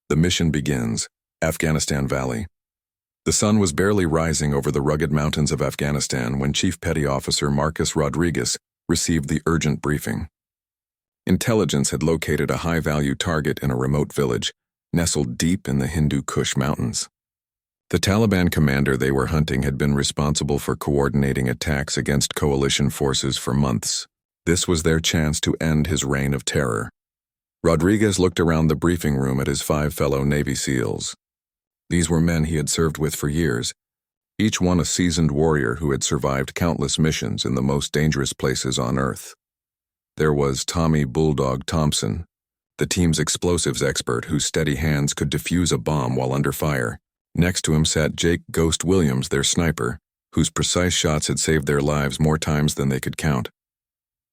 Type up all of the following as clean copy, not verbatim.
The mission begins. Afghanistan Valley. The sun was barely rising over the rugged mountains of Afghanistan when Chief Petty Officer Marcus Rodriguez received the urgent briefing. Intelligence had located a high-value target in a remote village, nestled deep in the Hindu Kush Mountains. The Taliban commander they were hunting had been responsible for coordinating attacks against coalition forces for months. This was their chance to end his reign of terror. Rodriguez looked around the briefing room at his 5 fellow Navy SEALs. These were men he had served with for years, each one a seasoned warrior who had survived countless missions in the most dangerous places on Earth. There was Tommy Bulldog Thompson, the team's explosives expert whose steady hands could defuse a bomb while under fire. Next to him sat Jake Ghost Williams, their sniper, whose precise shots had saved their lives more times than they could count.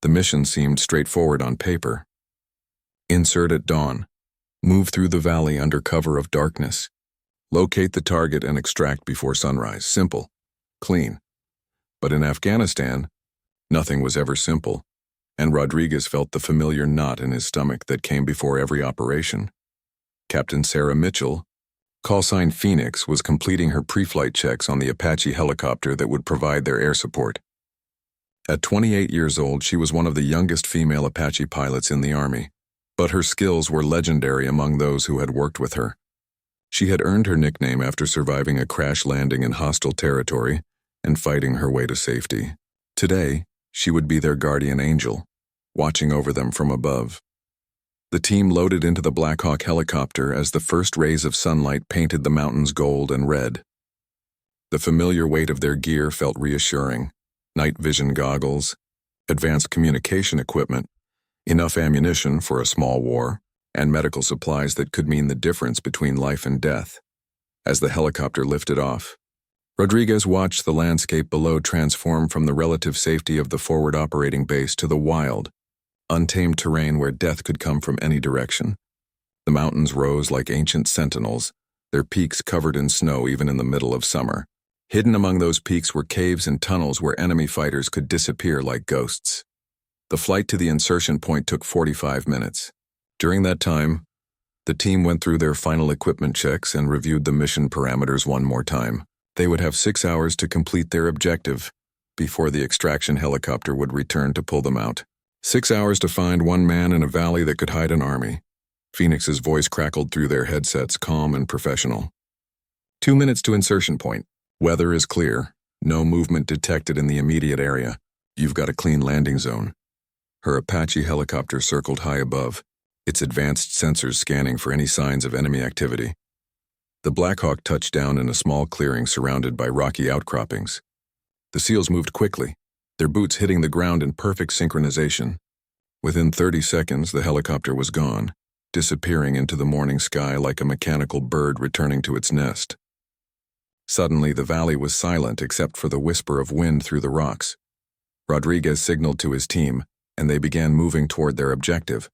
The mission seemed straightforward on paper. Insert at dawn. Move through the valley under cover of darkness. Locate the target and extract before sunrise. Simple. Clean. But in Afghanistan, nothing was ever simple, and Rodriguez felt the familiar knot in his stomach that came before every operation. Captain Sarah Mitchell, call sign Phoenix, was completing her pre-flight checks on the Apache helicopter that would provide their air support. At 28 years old, she was one of the youngest female Apache pilots in the Army, but her skills were legendary among those who had worked with her. She had earned her nickname after surviving a crash landing in hostile territory and fighting her way to safety. Today, she would be their guardian angel, watching over them from above. The team loaded into the Black Hawk helicopter as the first rays of sunlight painted the mountains gold and red. The familiar weight of their gear felt reassuring. Night vision goggles, advanced communication equipment, enough ammunition for a small war, and medical supplies that could mean the difference between life and death. As the helicopter lifted off, Rodriguez watched the landscape below transform from the relative safety of the forward operating base to the wild, untamed terrain where death could come from any direction. The mountains rose like ancient sentinels, their peaks covered in snow even in the middle of summer. Hidden among those peaks were caves and tunnels where enemy fighters could disappear like ghosts. The flight to the insertion point took 45 minutes. During that time, the team went through their final equipment checks and reviewed the mission parameters one more time. They would have 6 hours to complete their objective before the extraction helicopter would return to pull them out. 6 hours to find one man in a valley that could hide an army. Phoenix's voice crackled through their headsets, calm and professional. 2 minutes to insertion point. Weather is clear. No movement detected in the immediate area. You've got a clean landing zone. Her Apache helicopter circled high above, its advanced sensors scanning for any signs of enemy activity. The Black Hawk touched down in a small clearing surrounded by rocky outcroppings. The SEALs moved quickly, their boots hitting the ground in perfect synchronization. Within 30 seconds, the helicopter was gone, disappearing into the morning sky like a mechanical bird returning to its nest. Suddenly, the valley was silent except for the whisper of wind through the rocks. Rodriguez signaled to his team, and they began moving toward their objective.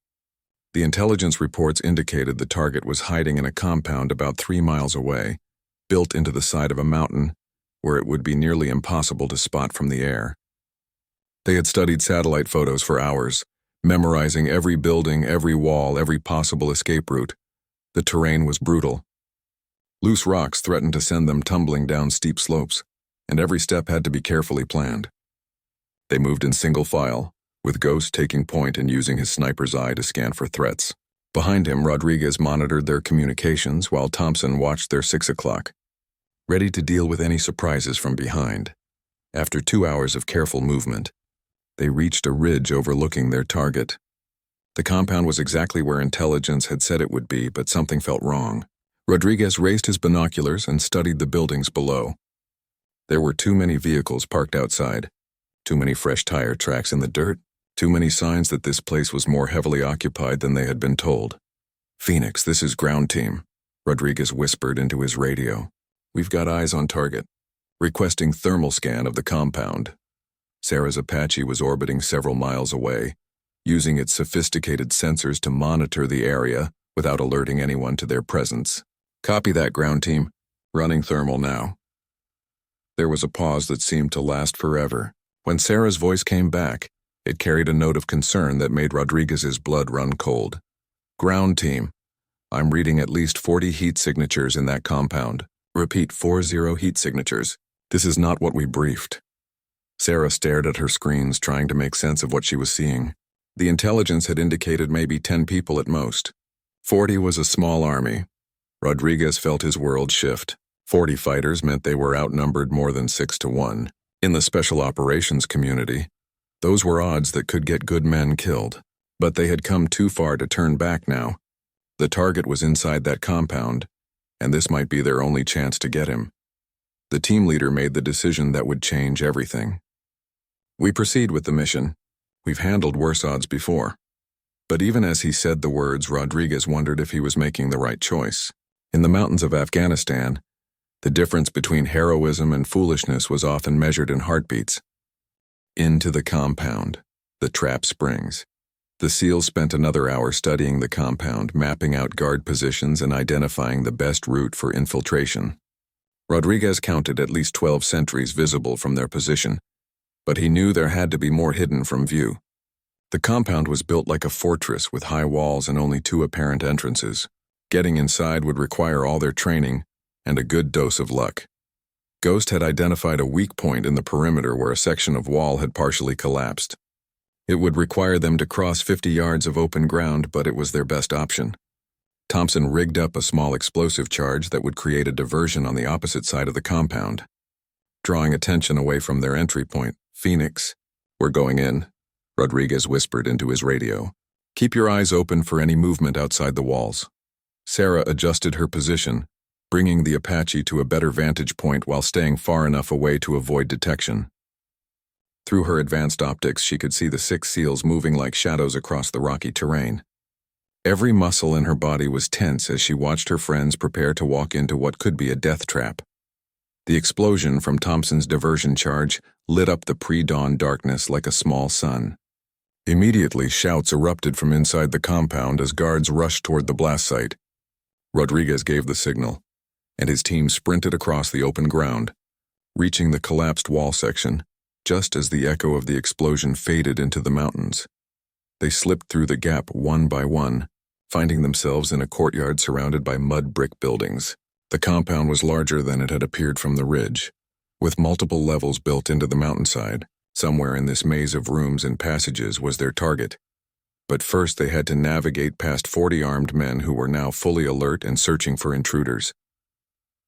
The intelligence reports indicated the target was hiding in a compound about 3 miles away, built into the side of a mountain where it would be nearly impossible to spot from the air. They had studied satellite photos for hours, memorizing every building, every wall, every possible escape route. The terrain was brutal. Loose rocks threatened to send them tumbling down steep slopes, and every step had to be carefully planned. They moved in single file, with Ghost taking point and using his sniper's eye to scan for threats. Behind him, Rodriguez monitored their communications while Thompson watched their 6 o'clock, ready to deal with any surprises from behind. After 2 hours of careful movement, they reached a ridge overlooking their target. The compound was exactly where intelligence had said it would be, but something felt wrong. Rodriguez raised his binoculars and studied the buildings below. There were too many vehicles parked outside, too many fresh tire tracks in the dirt, too many signs that this place was more heavily occupied than they had been told. "Phoenix, this is ground team," Rodriguez whispered into his radio. "We've got eyes on target. Requesting thermal scan of the compound." Sarah's Apache was orbiting several miles away, using its sophisticated sensors to monitor the area without alerting anyone to their presence. "Copy that, ground team. Running thermal now." There was a pause that seemed to last forever. When Sarah's voice came back, it carried a note of concern that made Rodriguez's blood run cold. "Ground team, I'm reading at least 40 heat signatures in that compound. Repeat, 40 heat signatures. This is not what we briefed. Sarah stared at her screens, trying to make sense of what she was seeing. The intelligence had indicated maybe 10 people at most. 40 was a small army. Rodriguez felt his world shift. 40 fighters meant they were outnumbered more than 6-1. In the special operations community, those were odds that could get good men killed. But they had come too far to turn back now. The target was inside that compound, and this might be their only chance to get him. The team leader made the decision that would change everything. We proceed with the mission. We've handled worse odds before. But even as he said the words, Rodriguez wondered if he was making the right choice. In the mountains of Afghanistan, the difference between heroism and foolishness was often measured in heartbeats. Into the compound, the trap springs. The SEALs spent another hour studying the compound, mapping out guard positions and identifying the best route for infiltration. Rodriguez counted at least 12 sentries visible from their position, but he knew there had to be more hidden from view. The compound was built like a fortress with high walls and only 2 apparent entrances. Getting inside would require all their training and a good dose of luck. Ghost had identified a weak point in the perimeter where a section of wall had partially collapsed. It would require them to cross 50 yards of open ground, but it was their best option. Thompson rigged up a small explosive charge that would create a diversion on the opposite side of the compound. Drawing attention away from their entry point, "Phoenix, we're going in," Rodriguez whispered into his radio. "Keep your eyes open for any movement outside the walls." Sarah adjusted her position, bringing the Apache to a better vantage point while staying far enough away to avoid detection. Through her advanced optics, she could see the 6 SEALs moving like shadows across the rocky terrain. Every muscle in her body was tense as she watched her friends prepare to walk into what could be a death trap. The explosion from Thompson's diversion charge lit up the pre-dawn darkness like a small sun. Immediately, shouts erupted from inside the compound as guards rushed toward the blast site. Rodriguez gave the signal, and his team sprinted across the open ground, reaching the collapsed wall section just as the echo of the explosion faded into the mountains. They slipped through the gap one by one, finding themselves in a courtyard surrounded by mud brick buildings. The compound was larger than it had appeared from the ridge, with multiple levels built into the mountainside. Somewhere in this maze of rooms and passages was their target. But first they had to navigate past 40 armed men who were now fully alert and searching for intruders.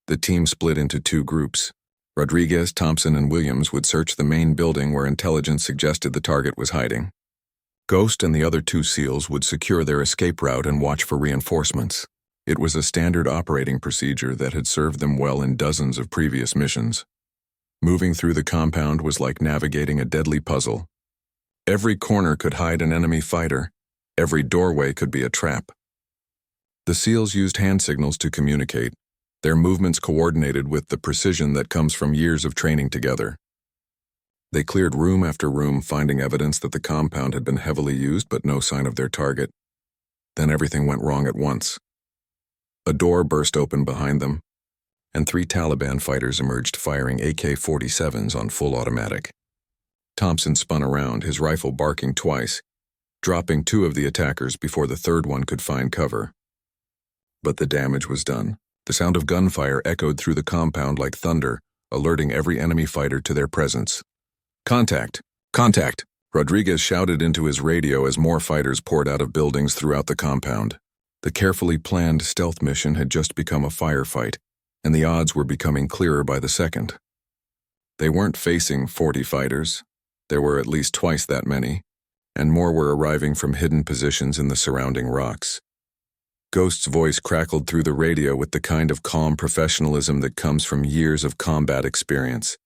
The team split into 2 groups. Rodriguez, Thompson, and Williams would search the main building where intelligence suggested the target was hiding. Ghost and the other 2 SEALs would secure their escape route and watch for reinforcements. It was a standard operating procedure that had served them well in dozens of previous missions. Moving through the compound was like navigating a deadly puzzle. Every corner could hide an enemy fighter. Every doorway could be a trap. The SEALs used hand signals to communicate, their movements coordinated with the precision that comes from years of training together. They cleared room after room, finding evidence that the compound had been heavily used but no sign of their target. Then everything went wrong at once. A door burst open behind them, and 3 Taliban fighters emerged firing AK-47s on full automatic. Thompson spun around, his rifle barking twice, dropping 2 of the attackers before the 3rd one could find cover. But the damage was done. The sound of gunfire echoed through the compound like thunder, alerting every enemy fighter to their presence. "Contact! Contact!" Rodriguez shouted into his radio as more fighters poured out of buildings throughout the compound. The carefully planned stealth mission had just become a firefight, and the odds were becoming clearer by the second. They weren't facing 40 fighters. There were at least twice that many, and more were arriving from hidden positions in the surrounding rocks. Ghost's voice crackled through the radio with the kind of calm professionalism that comes from years of combat experience.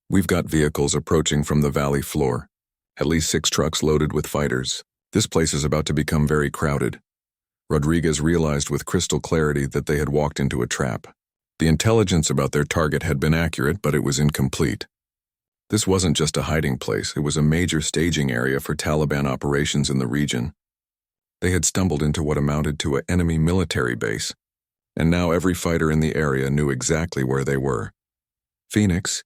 "We've got vehicles approaching from the valley floor. At least 6 trucks loaded with fighters. This place is about to become very crowded." Rodriguez realized with crystal clarity that they had walked into a trap. The intelligence about their target had been accurate, but it was incomplete. This wasn't just a hiding place, it was a major staging area for Taliban operations in the region. They had stumbled into what amounted to an enemy military base, and now every fighter in the area knew exactly where they were. "Phoenix,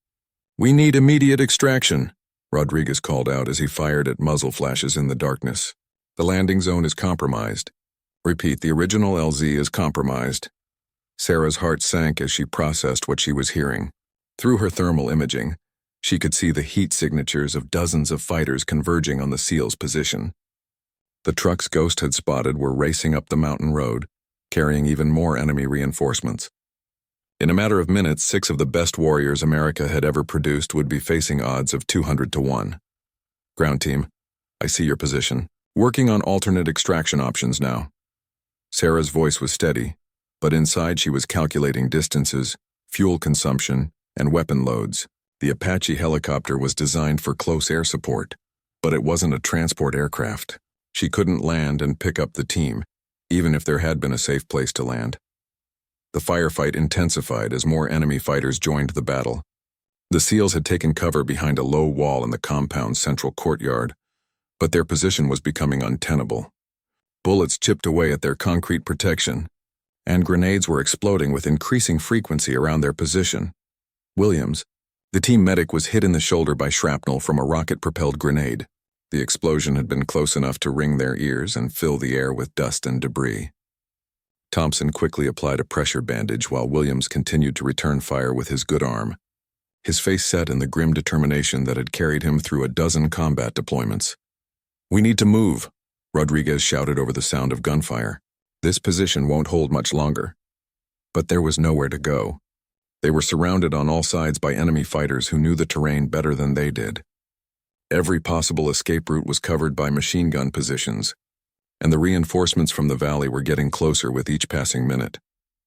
we need immediate extraction," Rodriguez called out as he fired at muzzle flashes in the darkness. "The landing zone is compromised. Repeat, the original LZ is compromised. Sarah's heart sank as she processed what she was hearing. Through her thermal imaging, she could see the heat signatures of dozens of fighters converging on the SEAL's position. The trucks Ghost had spotted were racing up the mountain road, carrying even more enemy reinforcements. In a matter of minutes, 6 of the best warriors America had ever produced would be facing odds of 200-1. Ground team, I see your position. Working on alternate extraction options now. Sarah's voice was steady, but inside she was calculating distances, fuel consumption, and weapon loads. The Apache helicopter was designed for close air support, but it wasn't a transport aircraft. She couldn't land and pick up the team, even if there had been a safe place to land. The firefight intensified as more enemy fighters joined the battle. The SEALs had taken cover behind a low wall in the compound's central courtyard, but their position was becoming untenable. Bullets chipped away at their concrete protection, and grenades were exploding with increasing frequency around their position. Williams, the team medic, was hit in the shoulder by shrapnel from a rocket-propelled grenade. The explosion had been close enough to ring their ears and fill the air with dust and debris. Thompson quickly applied a pressure bandage while Williams continued to return fire with his good arm, his face set in the grim determination that had carried him through a dozen combat deployments. "We need to move," Rodriguez shouted over the sound of gunfire. "This position won't hold much longer." But there was nowhere to go. They were surrounded on all sides by enemy fighters who knew the terrain better than they did. Every possible escape route was covered by machine gun positions, and the reinforcements from the valley were getting closer with each passing minute.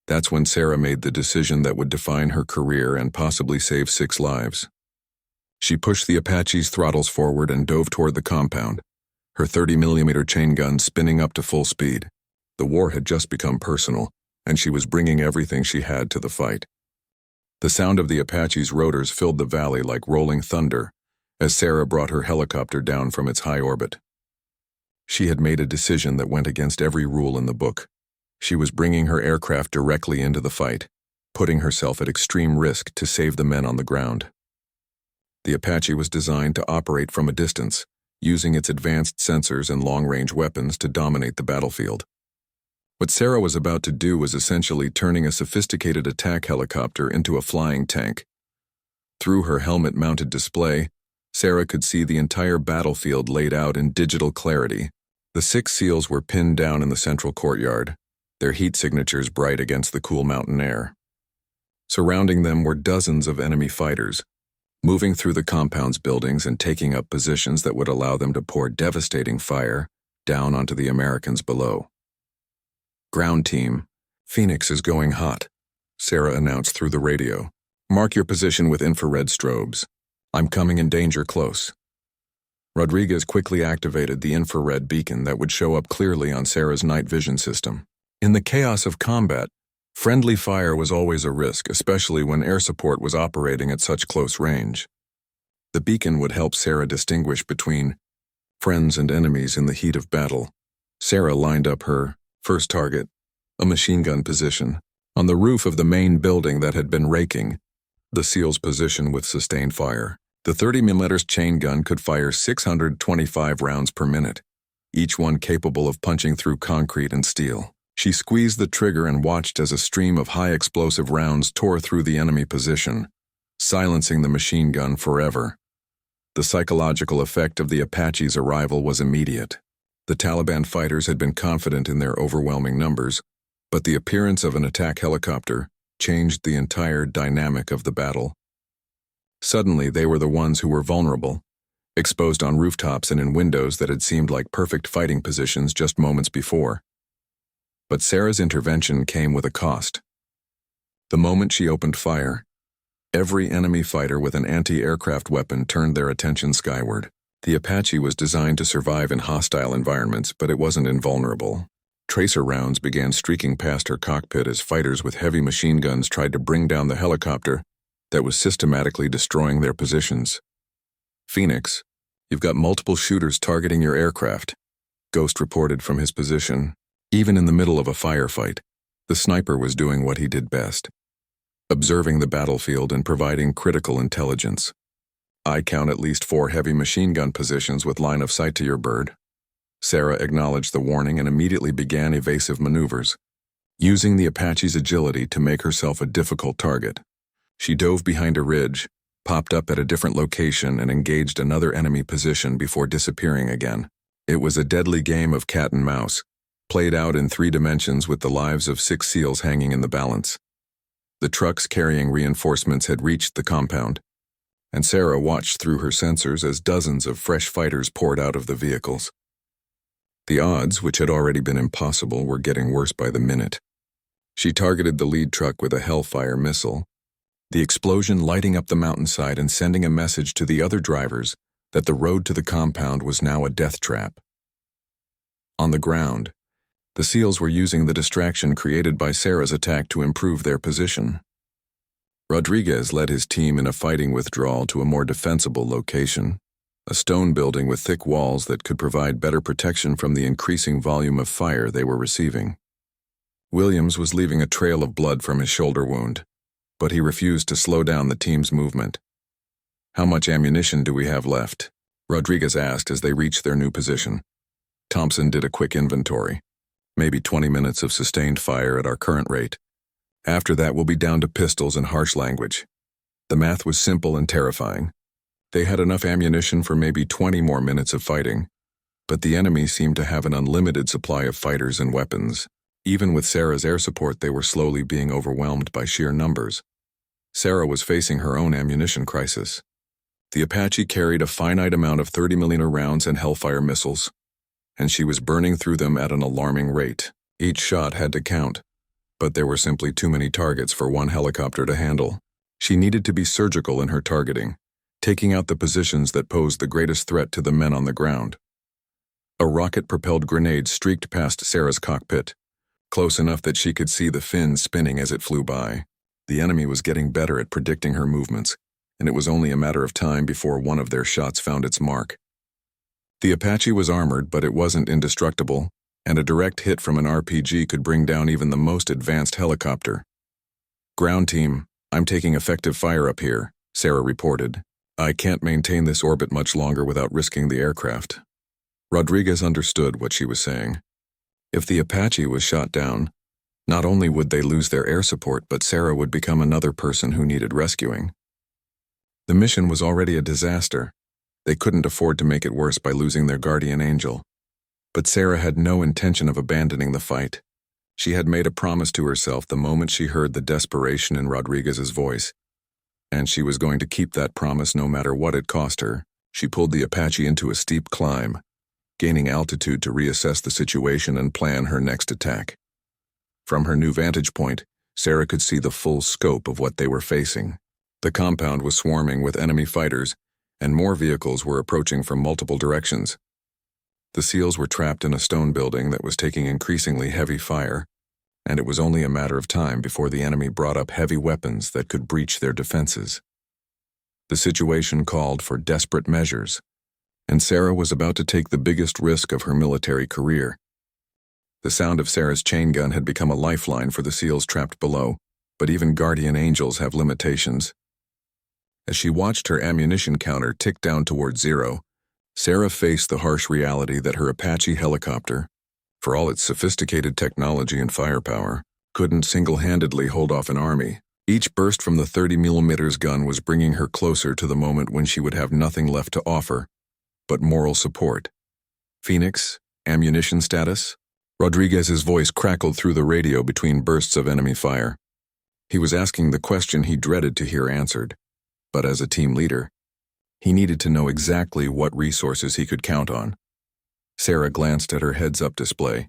That's when Sarah made the decision that would define her career and possibly save 6 lives. She pushed the Apache's throttles forward and dove toward the compound, her 30mm chain gun spinning up to full speed. The war had just become personal, and she was bringing everything she had to the fight. The sound of the Apache's rotors filled the valley like rolling thunder as Sarah brought her helicopter down from its high orbit. She had made a decision that went against every rule in the book. She was bringing her aircraft directly into the fight, putting herself at extreme risk to save the men on the ground. The Apache was designed to operate from a distance, using its advanced sensors and long-range weapons to dominate the battlefield. What Sarah was about to do was essentially turning a sophisticated attack helicopter into a flying tank. Through her helmet-mounted display, Sarah could see the entire battlefield laid out in digital clarity. The 6 SEALs were pinned down in the central courtyard, their heat signatures bright against the cool mountain air. Surrounding them were dozens of enemy fighters, moving through the compound's buildings and taking up positions that would allow them to pour devastating fire down onto the Americans below. "Ground team, Phoenix is going hot," Sarah announced through the radio. "Mark your position with infrared strobes. I'm coming in danger close." Rodriguez quickly activated the infrared beacon that would show up clearly on Sarah's night vision system. In the chaos of combat, friendly fire was always a risk, especially when air support was operating at such close range. The beacon would help Sarah distinguish between friends and enemies in the heat of battle. Sarah lined up her first target, a machine gun position, on the roof of the main building that had been raking the SEAL's position with sustained fire. The 30mm chain gun could fire 625 rounds per minute, each one capable of punching through concrete and steel. She squeezed the trigger and watched as a stream of high-explosive rounds tore through the enemy position, silencing the machine gun forever. The psychological effect of the Apache's arrival was immediate. The Taliban fighters had been confident in their overwhelming numbers, but the appearance of an attack helicopter changed the entire dynamic of the battle. Suddenly, they were the ones who were vulnerable, exposed on rooftops and in windows that had seemed like perfect fighting positions just moments before. But Sarah's intervention came with a cost. The moment she opened fire, every enemy fighter with an anti-aircraft weapon turned their attention skyward. The Apache was designed to survive in hostile environments, but it wasn't invulnerable. Tracer rounds began streaking past her cockpit as fighters with heavy machine guns tried to bring down the helicopter that was systematically destroying their positions. "Phoenix, you've got multiple shooters targeting your aircraft," Ghost reported from his position. Even in the middle of a firefight, the sniper was doing what he did best, observing the battlefield and providing critical intelligence. "I count at least 4 heavy machine gun positions with line of sight to your bird." Sarah acknowledged the warning and immediately began evasive maneuvers, using the Apache's agility to make herself a difficult target. She dove behind a ridge, popped up at a different location, and engaged another enemy position before disappearing again. It was a deadly game of cat and mouse, played out in 3 dimensions with the lives of 6 SEALs hanging in the balance. The trucks carrying reinforcements had reached the compound, and Sarah watched through her sensors as dozens of fresh fighters poured out of the vehicles. The odds, which had already been impossible, were getting worse by the minute. She targeted the lead truck with a Hellfire missile, the explosion lighting up the mountainside and sending a message to the other drivers that the road to the compound was now a death trap. On the ground, the SEALs were using the distraction created by Sarah's attack to improve their position. Rodriguez led his team in a fighting withdrawal to a more defensible location, a stone building with thick walls that could provide better protection from the increasing volume of fire they were receiving. Williams was leaving a trail of blood from his shoulder wound, but he refused to slow down the team's movement. "How much ammunition do we have left?" Rodriguez asked as they reached their new position. Thompson did a quick inventory. "Maybe 20 minutes of sustained fire at our current rate. After that, we'll be down to pistols and harsh language." The math was simple and terrifying. They had enough ammunition for maybe 20 more minutes of fighting, but the enemy seemed to have an unlimited supply of fighters and weapons. Even with Sarah's air support, they were slowly being overwhelmed by sheer numbers. Sarah was facing her own ammunition crisis. The Apache carried a finite amount of 30mm rounds and Hellfire missiles, and she was burning through them at an alarming rate. Each shot had to count, but there were simply too many targets for one helicopter to handle. She needed to be surgical in her targeting, taking out the positions that posed the greatest threat to the men on the ground. A rocket-propelled grenade streaked past Sarah's cockpit, close enough that she could see the fins spinning as it flew by. The enemy was getting better at predicting her movements, and it was only a matter of time before one of their shots found its mark. The Apache was armored, but it wasn't indestructible, and a direct hit from an RPG could bring down even the most advanced helicopter. "Ground team, I'm taking effective fire up here," Sarah reported. "I can't maintain this orbit much longer without risking the aircraft." Rodriguez understood what she was saying. If the Apache was shot down, not only would they lose their air support, but Sarah would become another person who needed rescuing. The mission was already a disaster. They couldn't afford to make it worse by losing their guardian angel. But Sarah had no intention of abandoning the fight. She had made a promise to herself the moment she heard the desperation in Rodriguez's voice, and she was going to keep that promise no matter what it cost her. She pulled the Apache into a steep climb, gaining altitude to reassess the situation and plan her next attack. From her new vantage point, Sarah could see the full scope of what they were facing. The compound was swarming with enemy fighters, and more vehicles were approaching from multiple directions. The SEALs were trapped in a stone building that was taking increasingly heavy fire, and it was only a matter of time before the enemy brought up heavy weapons that could breach their defenses. The situation called for desperate measures, and Sarah was about to take the biggest risk of her military career. The sound of Sarah's chain gun had become a lifeline for the SEALs trapped below, but even guardian angels have limitations. As she watched her ammunition counter tick down toward 0, Sarah faced the harsh reality that her Apache helicopter, for all its sophisticated technology and firepower, couldn't single-handedly hold off an army. Each burst from the 30mm gun was bringing her closer to the moment when she would have nothing left to offer but moral support. "Phoenix, ammunition status?" Rodriguez's voice crackled through the radio between bursts of enemy fire. He was asking the question he dreaded to hear answered, but as a team leader, he needed to know exactly what resources he could count on. Sarah glanced at her heads-up display,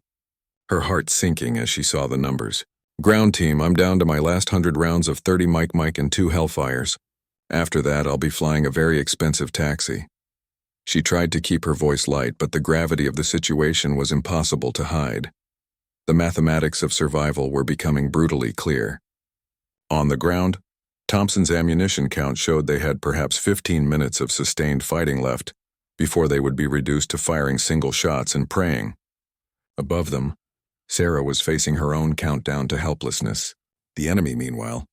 her heart sinking as she saw the numbers. "Ground team, I'm down to my last 100 rounds of 30 Mike and 2 Hellfires. After that, I'll be flying a very expensive taxi." She tried to keep her voice light, but the gravity of the situation was impossible to hide. The mathematics of survival were becoming brutally clear. On the ground, Thompson's ammunition count showed they had perhaps 15 minutes of sustained fighting left before they would be reduced to firing single shots and praying. Above them, Sarah was facing her own countdown to helplessness. The enemy, meanwhile,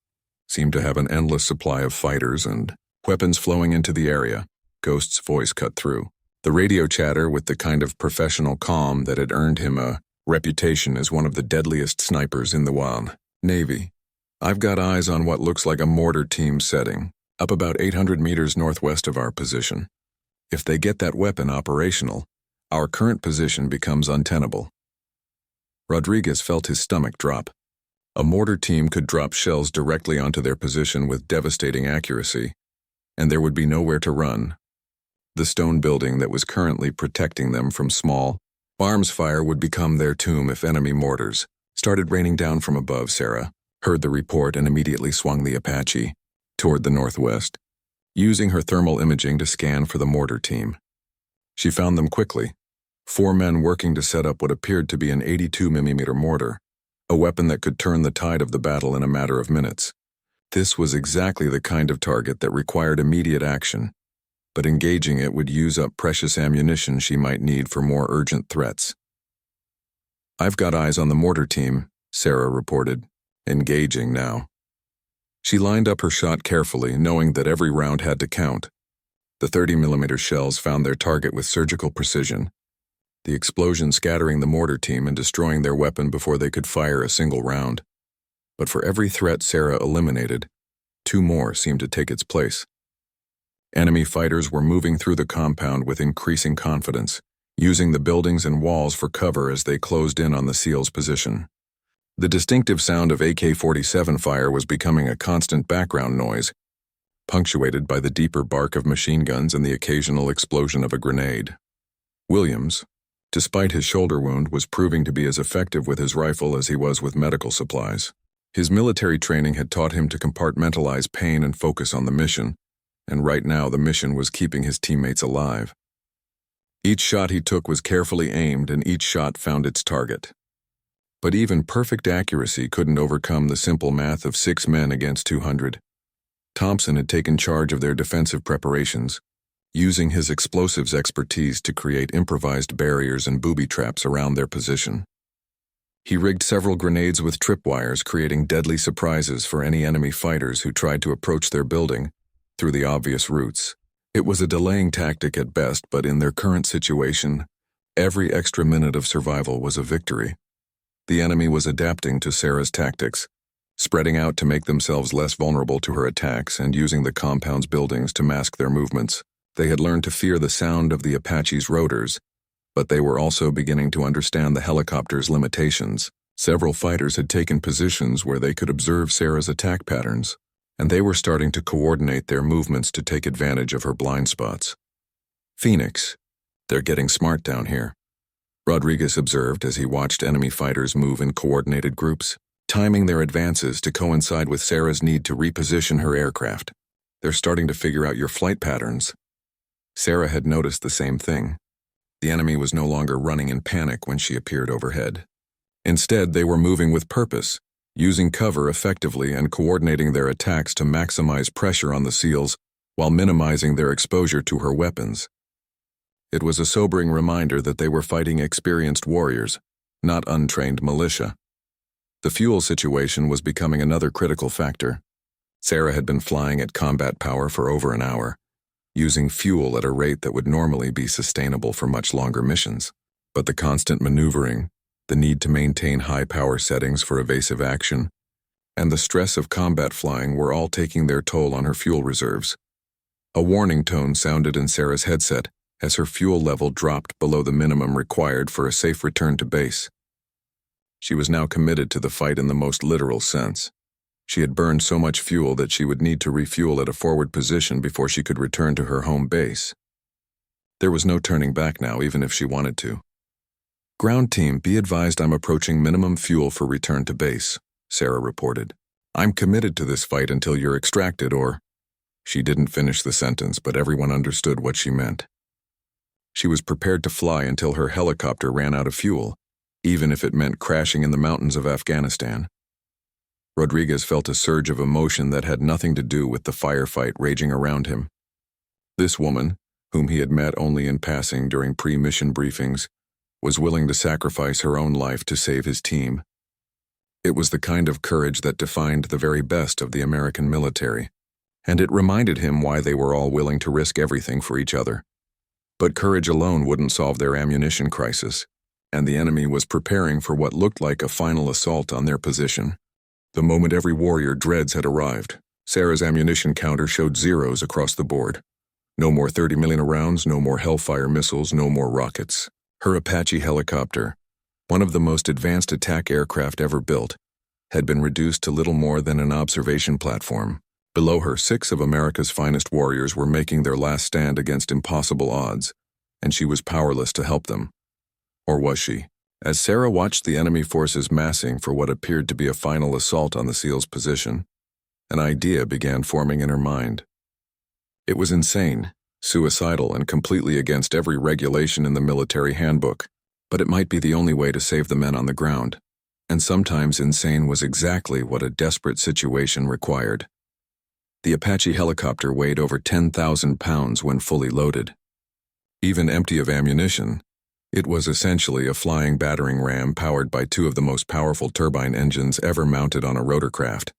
seemed to have an endless supply of fighters and weapons flowing into the area. Ghost's voice cut through. The radio chatter with the kind of professional calm that had earned him a reputation as one of the deadliest snipers in the wild. Navy. I've got eyes on what looks like a mortar team setting, up about 800 meters northwest of our position. If they get that weapon operational, our current position becomes untenable. Rodriguez felt his stomach drop. A mortar team could drop shells directly onto their position with devastating accuracy, and there would be nowhere to run. The stone building that was currently protecting them from small arms fire would become their tomb if enemy mortars started raining down from above. Sarah heard the report and immediately swung the Apache toward the northwest, using her thermal imaging to scan for the mortar team. She found them quickly, 4 men working to set up what appeared to be an 82mm mortar, a weapon that could turn the tide of the battle in a matter of minutes. This was exactly the kind of target that required immediate action, but engaging it would use up precious ammunition she might need for more urgent threats. I've got eyes on the mortar team, Sarah reported, engaging now. She lined up her shot carefully, knowing that every round had to count. The 30mm shells found their target with surgical precision, the explosion scattering the mortar team and destroying their weapon before they could fire a single round. But for every threat Sarah eliminated, 2 more seemed to take its place. Enemy fighters were moving through the compound with increasing confidence, using the buildings and walls for cover as they closed in on the SEALs' position. The distinctive sound of AK-47 fire was becoming a constant background noise, punctuated by the deeper bark of machine guns and the occasional explosion of a grenade. Williams, despite his shoulder wound, was proving to be as effective with his rifle as he was with medical supplies. His military training had taught him to compartmentalize pain and focus on the mission, and right now the mission was keeping his teammates alive. Each shot he took was carefully aimed, and each shot found its target. But even perfect accuracy couldn't overcome the simple math of 6 men against 200. Thompson had taken charge of their defensive preparations, using his explosives expertise to create improvised barriers and booby traps around their position. He rigged several grenades with tripwires, creating deadly surprises for any enemy fighters who tried to approach their building through the obvious routes. It was a delaying tactic at best, but in their current situation, every extra minute of survival was a victory. The enemy was adapting to Sarah's tactics, spreading out to make themselves less vulnerable to her attacks and using the compound's buildings to mask their movements. They had learned to fear the sound of the Apache's rotors, but they were also beginning to understand the helicopter's limitations. Several fighters had taken positions where they could observe Sarah's attack patterns, and they were starting to coordinate their movements to take advantage of her blind spots. Phoenix, they're getting smart down here, Rodriguez observed as he watched enemy fighters move in coordinated groups, timing their advances to coincide with Sarah's need to reposition her aircraft. They're starting to figure out your flight patterns. Sarah had noticed the same thing. The enemy was no longer running in panic when she appeared overhead. Instead, they were moving with purpose, using cover effectively and coordinating their attacks to maximize pressure on the SEALs while minimizing their exposure to her weapons. It was a sobering reminder that they were fighting experienced warriors, not untrained militia. The fuel situation was becoming another critical factor. Sarah had been flying at combat power for over an hour, using fuel at a rate that would normally be sustainable for much longer missions. But the constant maneuvering, the need to maintain high power settings for evasive action, and the stress of combat flying were all taking their toll on her fuel reserves. A warning tone sounded in Sarah's headset as her fuel level dropped below the minimum required for a safe return to base. She was now committed to the fight in the most literal sense. She had burned so much fuel that she would need to refuel at a forward position before she could return to her home base. There was no turning back now, even if she wanted to. "Ground team, be advised I'm approaching minimum fuel for return to base," Sarah reported. "I'm committed to this fight until you're extracted or—" She didn't finish the sentence, but everyone understood what she meant. She was prepared to fly until her helicopter ran out of fuel, even if it meant crashing in the mountains of Afghanistan. Rodriguez felt a surge of emotion that had nothing to do with the firefight raging around him. This woman, whom he had met only in passing during pre-mission briefings, was willing to sacrifice her own life to save his team. It was the kind of courage that defined the very best of the American military, and it reminded him why they were all willing to risk everything for each other. But courage alone wouldn't solve their ammunition crisis, and the enemy was preparing for what looked like a final assault on their position. The moment every warrior dreads had arrived, Sarah's ammunition counter showed zeros across the board. No more 30 million rounds, no more Hellfire missiles, no more rockets. Her Apache helicopter, one of the most advanced attack aircraft ever built, had been reduced to little more than an observation platform. Below her, 6 of America's finest warriors were making their last stand against impossible odds, and she was powerless to help them. Or was she? As Sarah watched the enemy forces massing for what appeared to be a final assault on the SEAL's position, an idea began forming in her mind. It was insane, suicidal, and completely against every regulation in the military handbook, but it might be the only way to save the men on the ground. And sometimes insane was exactly what a desperate situation required. The Apache helicopter weighed over 10,000 pounds when fully loaded. Even empty of ammunition, it was essentially a flying battering ram powered by 2 of the most powerful turbine engines ever mounted on a rotorcraft.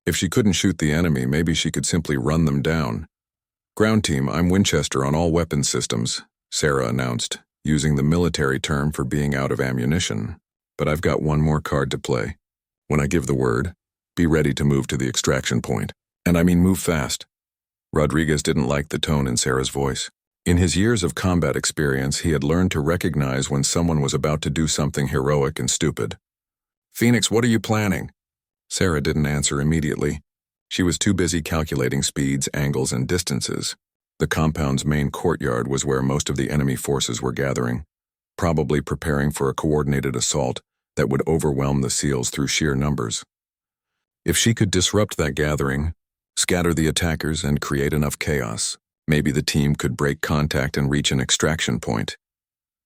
If she couldn't shoot the enemy, maybe she could simply run them down. "Ground team, I'm Winchester on all weapons systems," Sarah announced, using the military term for being out of ammunition. "But I've got one more card to play. When I give the word, be ready to move to the extraction point. And I mean move fast." Rodriguez didn't like the tone in Sarah's voice. In his years of combat experience, he had learned to recognize when someone was about to do something heroic and stupid. "Phoenix, what are you planning?" Sarah didn't answer immediately. She was too busy calculating speeds, angles, and distances. The compound's main courtyard was where most of the enemy forces were gathering, probably preparing for a coordinated assault that would overwhelm the SEALs through sheer numbers. If she could disrupt that gathering, scatter the attackers, and create enough chaos, maybe the team could break contact and reach an extraction point.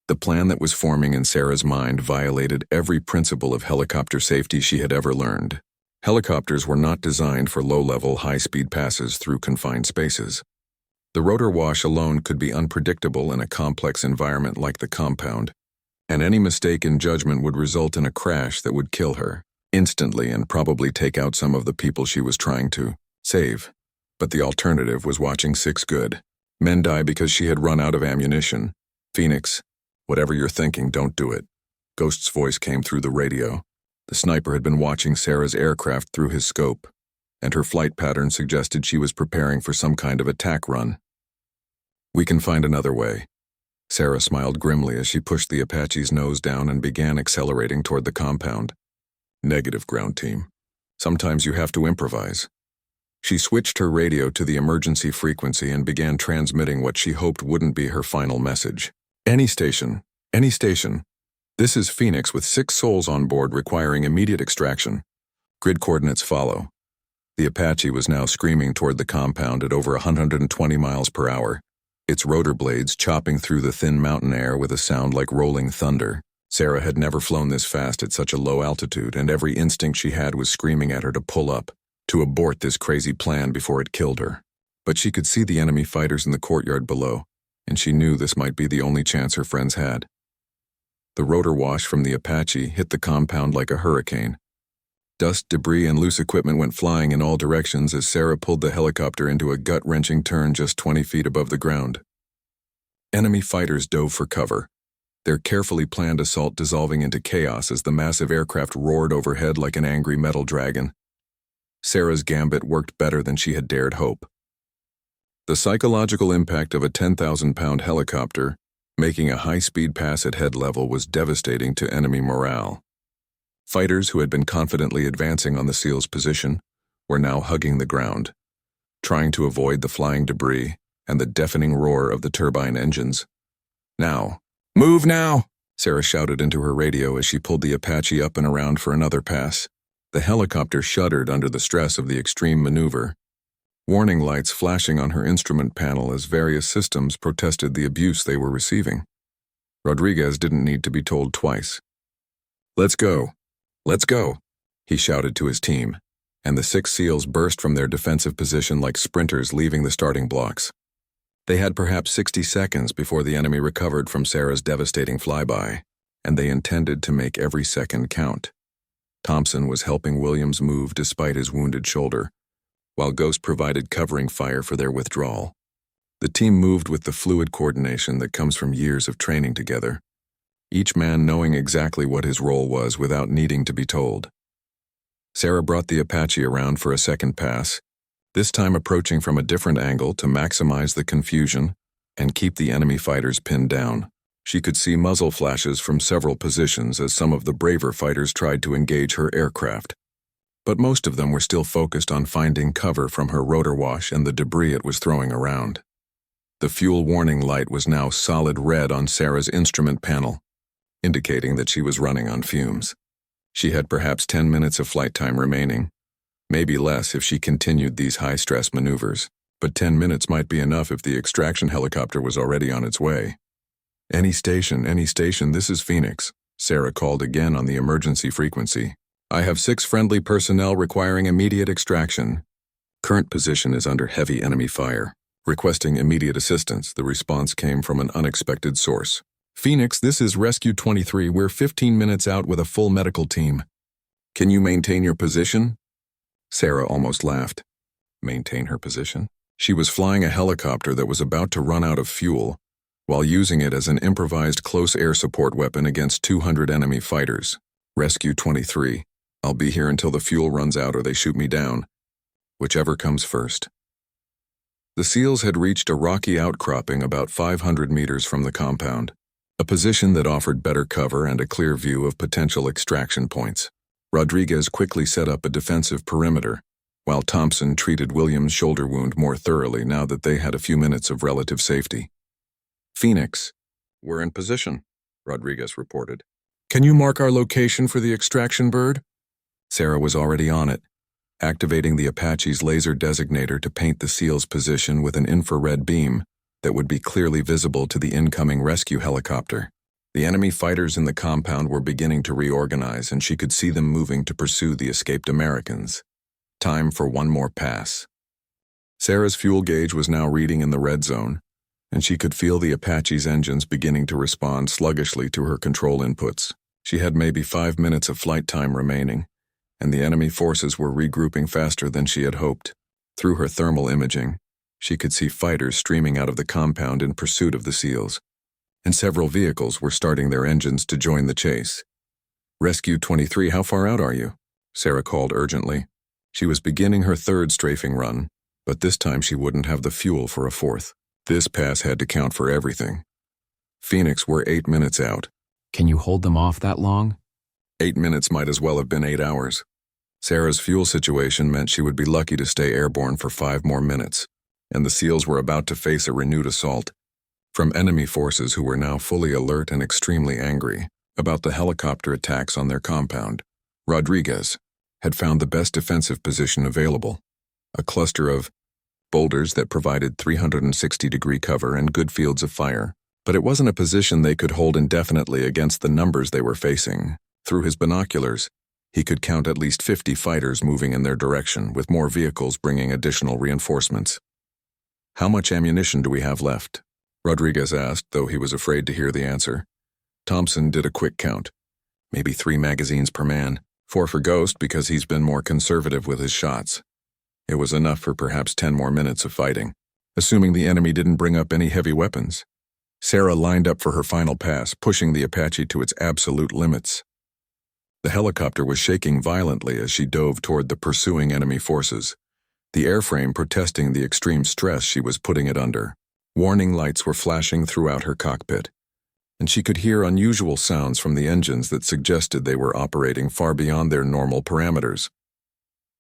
The plan that was forming in Sarah's mind violated every principle of helicopter safety she had ever learned. Helicopters were not designed for low-level, high-speed passes through confined spaces. The rotor wash alone could be unpredictable in a complex environment like the compound, and any mistake in judgment would result in a crash that would kill her instantly and probably take out some of the people she was trying to save. But the alternative was watching 6 good men die because she had run out of ammunition. "Phoenix, whatever you're thinking, don't do it." Ghost's voice came through the radio. The sniper had been watching Sarah's aircraft through his scope, and her flight pattern suggested she was preparing for some kind of attack run. "We can find another way." Sarah smiled grimly as she pushed the Apache's nose down and began accelerating toward the compound. "Negative, ground team. Sometimes you have to improvise." She switched her radio to the emergency frequency and began transmitting what she hoped wouldn't be her final message. Any station. This is Phoenix with 6 souls on board requiring immediate extraction. Grid coordinates follow." The Apache was now screaming toward the compound at over 120 miles per hour, its rotor blades chopping through the thin mountain air with a sound like rolling thunder. Sarah had never flown this fast at such a low altitude, and every instinct she had was screaming at her to pull up, to abort this crazy plan before it killed her. But she could see the enemy fighters in the courtyard below, and she knew this might be the only chance her friends had. The rotor wash from the Apache hit the compound like a hurricane. Dust, debris, and loose equipment went flying in all directions as Sarah pulled the helicopter into a gut-wrenching turn just 20 feet above the ground. Enemy fighters dove for cover, their carefully planned assault dissolving into chaos as the massive aircraft roared overhead like an angry metal dragon. Sarah's gambit worked better than she had dared hope. The psychological impact of a 10,000-pound helicopter making a high-speed pass at head level was devastating to enemy morale. Fighters who had been confidently advancing on the SEAL's position were now hugging the ground, trying to avoid the flying debris and the deafening roar of the turbine engines. "Now! Move now!" Sarah shouted into her radio as she pulled the Apache up and around for another pass. The helicopter shuddered under the stress of the extreme maneuver, warning lights flashing on her instrument panel as various systems protested the abuse they were receiving. Rodriguez didn't need to be told twice. "Let's go! Let's go!" he shouted to his team, and the 6 SEALs burst from their defensive position like sprinters leaving the starting blocks. They had perhaps 60 seconds before the enemy recovered from Sarah's devastating flyby, and they intended to make every second count. Thompson was helping Williams move despite his wounded shoulder, while Ghost provided covering fire for their withdrawal. The team moved with the fluid coordination that comes from years of training together, each man knowing exactly what his role was without needing to be told. Sarah brought the Apache around for a second pass, this time approaching from a different angle to maximize the confusion and keep the enemy fighters pinned down. She could see muzzle flashes from several positions as some of the braver fighters tried to engage her aircraft. But most of them were still focused on finding cover from her rotor wash and the debris it was throwing around. The fuel warning light was now solid red on Sarah's instrument panel, indicating that she was running on fumes. She had perhaps 10 minutes of flight time remaining, maybe less if she continued these high-stress maneuvers, but 10 minutes might be enough if the extraction helicopter was already on its way. Any station, this is Phoenix," Sarah called again on the emergency frequency. "I have 6 friendly personnel requiring immediate extraction. Current position is under heavy enemy fire. Requesting immediate assistance," the response came from an unexpected source. "Phoenix, this is Rescue 23. We're 15 minutes out with a full medical team. Can you maintain your position?" Sarah almost laughed. Maintain her position? She was flying a helicopter that was about to run out of fuel, while using it as an improvised close air support weapon against 200 enemy fighters. "Rescue 23. I'll be here until the fuel runs out or they shoot me down. Whichever comes first." The SEALs had reached a rocky outcropping about 500 meters from the compound, a position that offered better cover and a clear view of potential extraction points. Rodriguez quickly set up a defensive perimeter, while Thompson treated Williams' shoulder wound more thoroughly now that they had a few minutes of relative safety. "Phoenix, we're in position," Rodriguez reported. "Can you mark our location for the extraction bird?" Sarah was already on it, activating the Apache's laser designator to paint the SEAL's position with an infrared beam that would be clearly visible to the incoming rescue helicopter. The enemy fighters in the compound were beginning to reorganize, and she could see them moving to pursue the escaped Americans. Time for one more pass. Sarah's fuel gauge was now reading in the red zone, and she could feel the Apache's engines beginning to respond sluggishly to her control inputs. She had maybe 5 minutes of flight time remaining, and the enemy forces were regrouping faster than she had hoped. Through her thermal imaging, she could see fighters streaming out of the compound in pursuit of the SEALs, and several vehicles were starting their engines to join the chase. "Rescue 23, how far out are you?" Sarah called urgently. She was beginning her 3rd strafing run, but this time she wouldn't have the fuel for a 4th. This pass had to count for everything. "Phoenix, we're 8 minutes out." "Can you hold them off that long?" 8 minutes might as well have been 8 hours. Sarah's fuel situation meant she would be lucky to stay airborne for 5 more minutes, and the SEALs were about to face a renewed assault from enemy forces who were now fully alert and extremely angry about the helicopter attacks on their compound. Rodriguez had found the best defensive position available, a cluster of boulders that provided 360-degree cover and good fields of fire, but it wasn't a position they could hold indefinitely against the numbers they were facing. Through his binoculars, he could count at least 50 fighters moving in their direction, with more vehicles bringing additional reinforcements. "How much ammunition do we have left?" Rodriguez asked, though he was afraid to hear the answer. Thompson did a quick count. "Maybe 3 magazines per man. 4 for Ghost because he's been more conservative with his shots." It was enough for perhaps 10 more minutes of fighting, assuming the enemy didn't bring up any heavy weapons. Sarah lined up for her final pass, pushing the Apache to its absolute limits. The helicopter was shaking violently as she dove toward the pursuing enemy forces, the airframe protesting the extreme stress she was putting it under. Warning lights were flashing throughout her cockpit, and she could hear unusual sounds from the engines that suggested they were operating far beyond their normal parameters.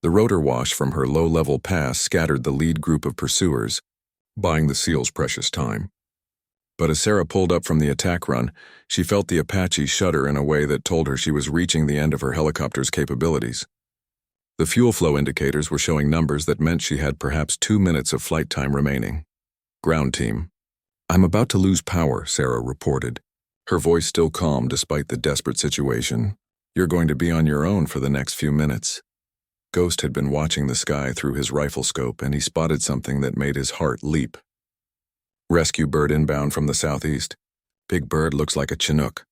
The rotor wash from her low-level pass scattered the lead group of pursuers, buying the SEALs precious time. But as Sarah pulled up from the attack run, she felt the Apache shudder in a way that told her she was reaching the end of her helicopter's capabilities. The fuel flow indicators were showing numbers that meant she had perhaps 2 minutes of flight time remaining. "Ground team." "I'm about to lose power," Sarah reported, her voice still calm despite the desperate situation. "You're going to be on your own for the next few minutes." Ghost had been watching the sky through his rifle scope, and he spotted something that made his heart leap. "Rescue bird inbound from the southeast. Big bird looks like a Chinook."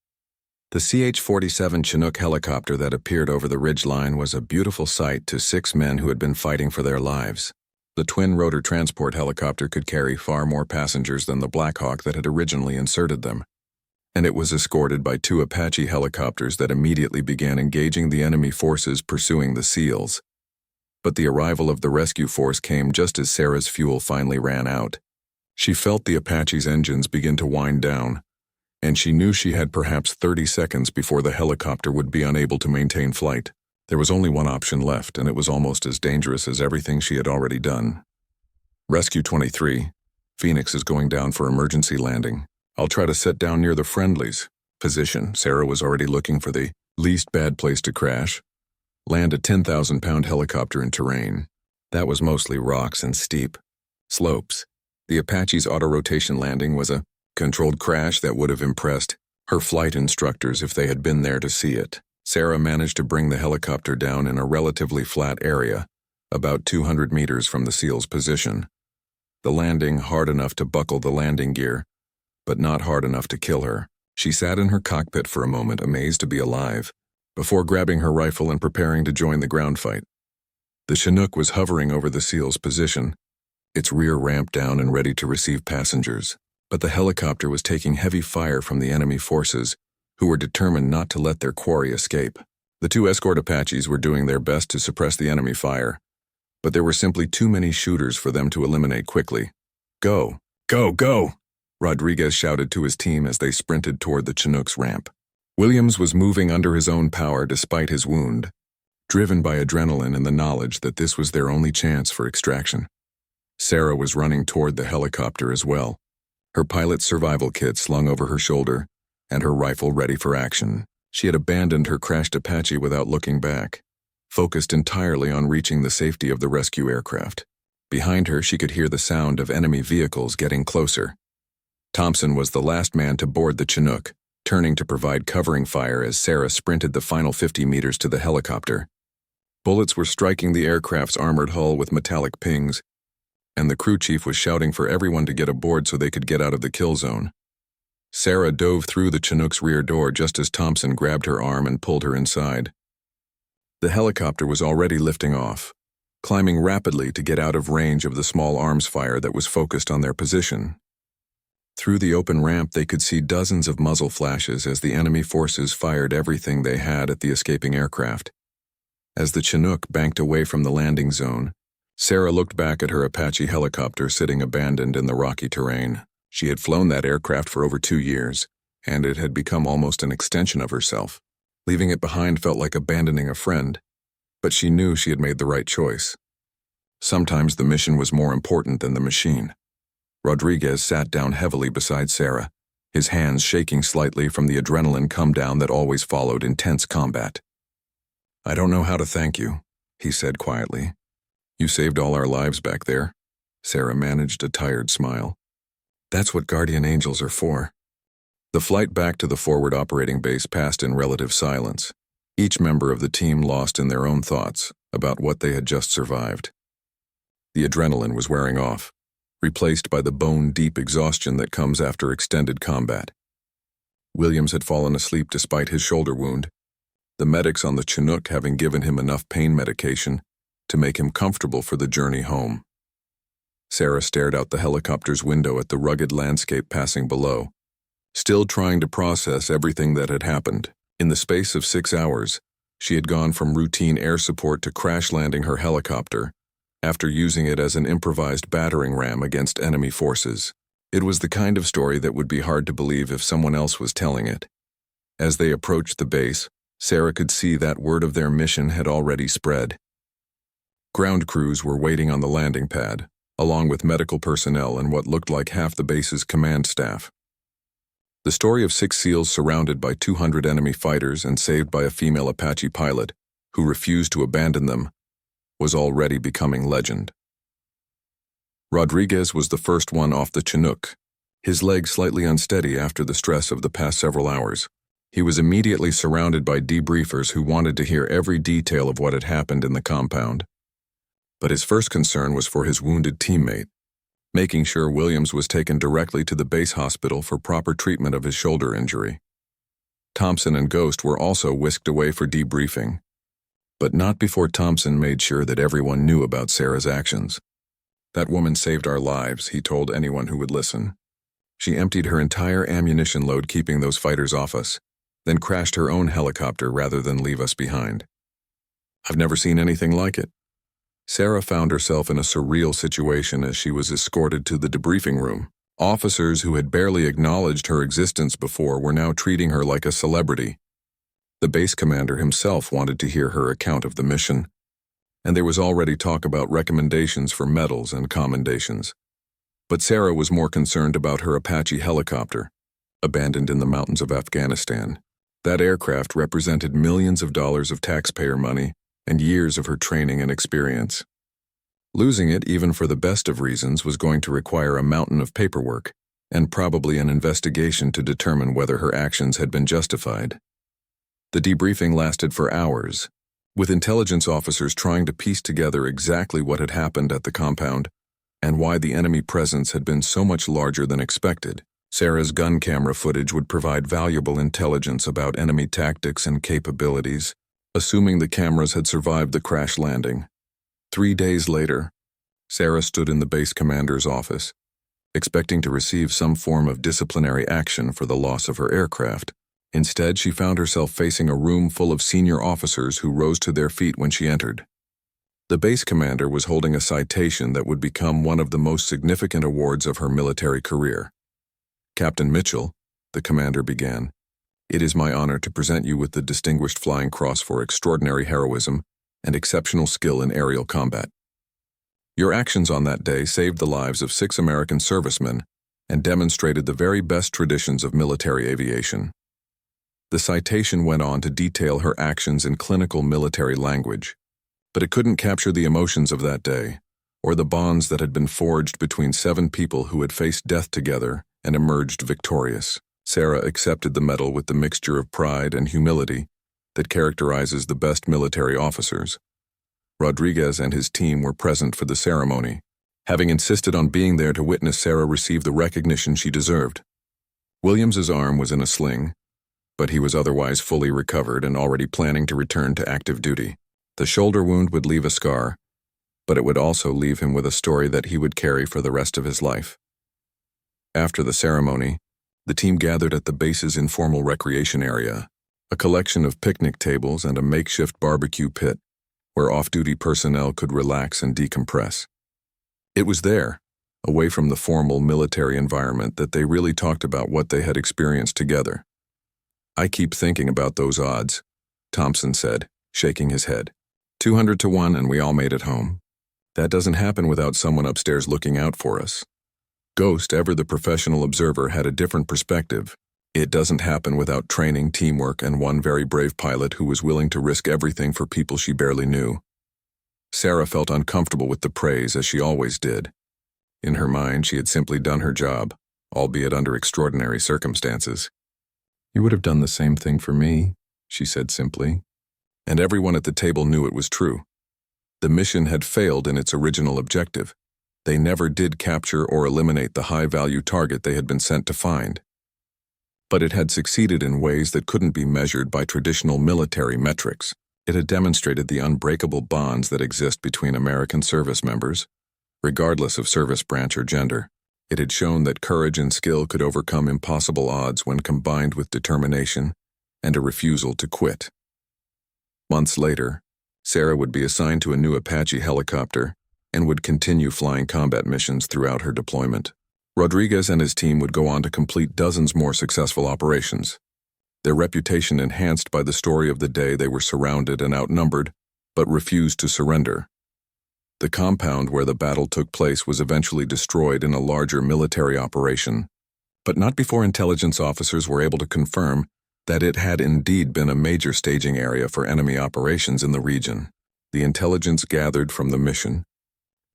The CH-47 Chinook helicopter that appeared over the ridgeline was a beautiful sight to 6 men who had been fighting for their lives. The twin-rotor transport helicopter could carry far more passengers than the Black Hawk that had originally inserted them, and it was escorted by 2 Apache helicopters that immediately began engaging the enemy forces pursuing the SEALs. But the arrival of the rescue force came just as Sarah's fuel finally ran out. She felt the Apache's engines begin to wind down, and she knew she had perhaps 30 seconds before the helicopter would be unable to maintain flight. There was only one option left, and it was almost as dangerous as everything she had already done. Rescue 23, Phoenix is going down for emergency landing. I'll try to set down near the friendlies. Position, Sarah was already looking for the least bad place to crash. Land a 10,000-pound helicopter in terrain. That was mostly rocks and steep slopes. The Apache's auto-rotation landing was a controlled crash that would have impressed her flight instructors if they had been there to see it. Sarah managed to bring the helicopter down in a relatively flat area, about 200 meters from the SEAL's position. The landing hard enough to buckle the landing gear, but not hard enough to kill her. She sat in her cockpit for a moment, amazed to be alive, before grabbing her rifle and preparing to join the ground fight. The Chinook was hovering over the SEAL's position, its rear ramped down and ready to receive passengers, but the helicopter was taking heavy fire from the enemy forces, who were determined not to let their quarry escape. The 2 escort Apaches were doing their best to suppress the enemy fire, but there were simply too many shooters for them to eliminate quickly. Go! Go! Go! Rodriguez shouted to his team as they sprinted toward the Chinook's ramp. Williams was moving under his own power despite his wound, driven by adrenaline and the knowledge that this was their only chance for extraction. Sarah was running toward the helicopter as well, her pilot's survival kit slung over her shoulder, and her rifle ready for action. She had abandoned her crashed Apache without looking back, focused entirely on reaching the safety of the rescue aircraft. Behind her, she could hear the sound of enemy vehicles getting closer. Thompson was the last man to board the Chinook, turning to provide covering fire as Sarah sprinted the final 50 meters to the helicopter. Bullets were striking the aircraft's armored hull with metallic pings, and the crew chief was shouting for everyone to get aboard so they could get out of the kill zone. Sarah dove through the Chinook's rear door just as Thompson grabbed her arm and pulled her inside. The helicopter was already lifting off, climbing rapidly to get out of range of the small arms fire that was focused on their position. Through the open ramp, they could see dozens of muzzle flashes as the enemy forces fired everything they had at the escaping aircraft. As the Chinook banked away from the landing zone, Sarah looked back at her Apache helicopter sitting abandoned in the rocky terrain. She had flown that aircraft for over 2 years, and it had become almost an extension of herself. Leaving it behind felt like abandoning a friend, but she knew she had made the right choice. Sometimes the mission was more important than the machine. Rodriguez sat down heavily beside Sarah, his hands shaking slightly from the adrenaline come-down that always followed intense combat. "I don't know how to thank you," he said quietly. "You saved all our lives back there." Sarah managed a tired smile. "That's what guardian angels are for." The flight back to the forward operating base passed in relative silence, each member of the team lost in their own thoughts about what they had just survived. The adrenaline was wearing off, replaced by the bone-deep exhaustion that comes after extended combat. Williams had fallen asleep despite his shoulder wound, the medics on the Chinook having given him enough pain medication to make him comfortable for the journey home. Sarah stared out the helicopter's window at the rugged landscape passing below, still trying to process everything that had happened. In the space of 6 hours, she had gone from routine air support to crash landing her helicopter, after using it as an improvised battering ram against enemy forces. It was the kind of story that would be hard to believe if someone else was telling it. As they approached the base, Sarah could see that word of their mission had already spread. Ground crews were waiting on the landing pad, along with medical personnel and what looked like half the base's command staff. The story of 6 SEALs surrounded by 200 enemy fighters and saved by a female Apache pilot, who refused to abandon them, was already becoming legend. Rodriguez was the first one off the Chinook, his legs slightly unsteady after the stress of the past several hours. He was immediately surrounded by debriefers who wanted to hear every detail of what had happened in the compound. But his first concern was for his wounded teammate, making sure Williams was taken directly to the base hospital for proper treatment of his shoulder injury. Thompson and Ghost were also whisked away for debriefing, but not before Thompson made sure that everyone knew about Sarah's actions. That woman saved our lives, he told anyone who would listen. She emptied her entire ammunition load keeping those fighters off us, then crashed her own helicopter rather than leave us behind. I've never seen anything like it. Sarah found herself in a surreal situation as she was escorted to the debriefing room. Officers who had barely acknowledged her existence before were now treating her like a celebrity. The base commander himself wanted to hear her account of the mission, and there was already talk about recommendations for medals and commendations. But Sarah was more concerned about her Apache helicopter, abandoned in the mountains of Afghanistan. That aircraft represented millions of dollars of taxpayer money and years of her training and experience. Losing it, even for the best of reasons, was going to require a mountain of paperwork and probably an investigation to determine whether her actions had been justified. The debriefing lasted for hours, with intelligence officers trying to piece together exactly what had happened at the compound and why the enemy presence had been so much larger than expected. Sarah's gun camera footage would provide valuable intelligence about enemy tactics and capabilities, assuming the cameras had survived the crash landing. 3 days later, Sarah stood in the base commander's office, expecting to receive some form of disciplinary action for the loss of her aircraft. Instead, she found herself facing a room full of senior officers who rose to their feet when she entered. The base commander was holding a citation that would become one of the most significant awards of her military career. "Captain Mitchell," the commander began, "it is my honor to present you with the Distinguished Flying Cross for extraordinary heroism and exceptional skill in aerial combat. Your actions on that day saved the lives of 6 American servicemen and demonstrated the very best traditions of military aviation." The citation went on to detail her actions in clinical military language, but it couldn't capture the emotions of that day, or the bonds that had been forged between 7 people who had faced death together and emerged victorious. Sarah accepted the medal with the mixture of pride and humility that characterizes the best military officers. Rodriguez and his team were present for the ceremony, having insisted on being there to witness Sarah receive the recognition she deserved. Williams's arm was in a sling, but he was otherwise fully recovered and already planning to return to active duty. The shoulder wound would leave a scar, but it would also leave him with a story that he would carry for the rest of his life. After the ceremony, the team gathered at the base's informal recreation area, a collection of picnic tables and a makeshift barbecue pit where off-duty personnel could relax and decompress. It was there, away from the formal military environment, that they really talked about what they had experienced together. "I keep thinking about those odds," Thompson said, shaking his head. 200 to 1 and we all made it home. That doesn't happen without someone upstairs looking out for us. Ghost, ever the professional observer, had a different perspective. It doesn't happen without training, teamwork, and one very brave pilot who was willing to risk everything for people she barely knew. Sarah felt uncomfortable with the praise, as she always did. In her mind, she had simply done her job, albeit under extraordinary circumstances. "You would have done the same thing for me," she said simply. And everyone at the table knew it was true. The mission had failed in its original objective. They never did capture or eliminate the high-value target they had been sent to find. But it had succeeded in ways that couldn't be measured by traditional military metrics. It had demonstrated the unbreakable bonds that exist between American service members, regardless of service branch or gender. It had shown that courage and skill could overcome impossible odds when combined with determination and a refusal to quit. Months later, Sarah would be assigned to a new Apache helicopter and would continue flying combat missions throughout her deployment. Rodriguez and his team would go on to complete dozens more successful operations, their reputation enhanced by the story of the day they were surrounded and outnumbered, but refused to surrender. The compound where the battle took place was eventually destroyed in a larger military operation, but not before intelligence officers were able to confirm that it had indeed been a major staging area for enemy operations in the region. The intelligence gathered from the mission,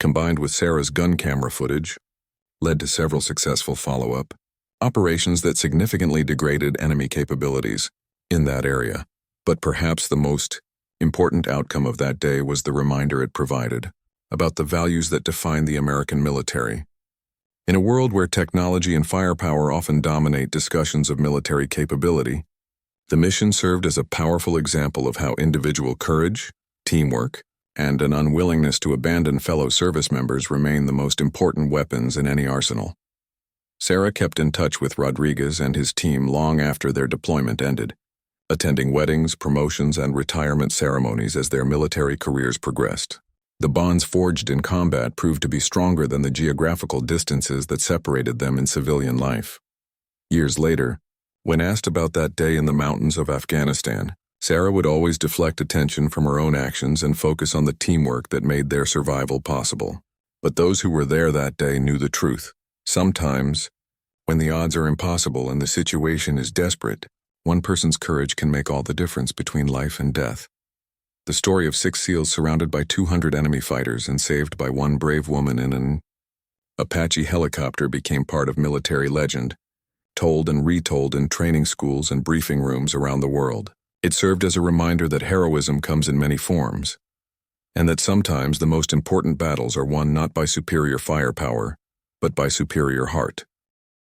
combined with Sarah's gun camera footage, led to several successful follow-up operations that significantly degraded enemy capabilities in that area. But perhaps the most important outcome of that day was the reminder it provided about the values that define the American military. In a world where technology and firepower often dominate discussions of military capability, the mission served as a powerful example of how individual courage, teamwork, and an unwillingness to abandon fellow service members remain the most important weapons in any arsenal. Sarah kept in touch with Rodriguez and his team long after their deployment ended, attending weddings, promotions, and retirement ceremonies as their military careers progressed. The bonds forged in combat proved to be stronger than the geographical distances that separated them in civilian life. Years later, when asked about that day in the mountains of Afghanistan, Sarah would always deflect attention from her own actions and focus on the teamwork that made their survival possible. But those who were there that day knew the truth. Sometimes, when the odds are impossible and the situation is desperate, one person's courage can make all the difference between life and death. The story of 6 SEALs surrounded by 200 enemy fighters and saved by one brave woman in an Apache helicopter became part of military legend, told and retold in training schools and briefing rooms around the world. It served as a reminder that heroism comes in many forms, and that sometimes the most important battles are won not by superior firepower, but by superior heart.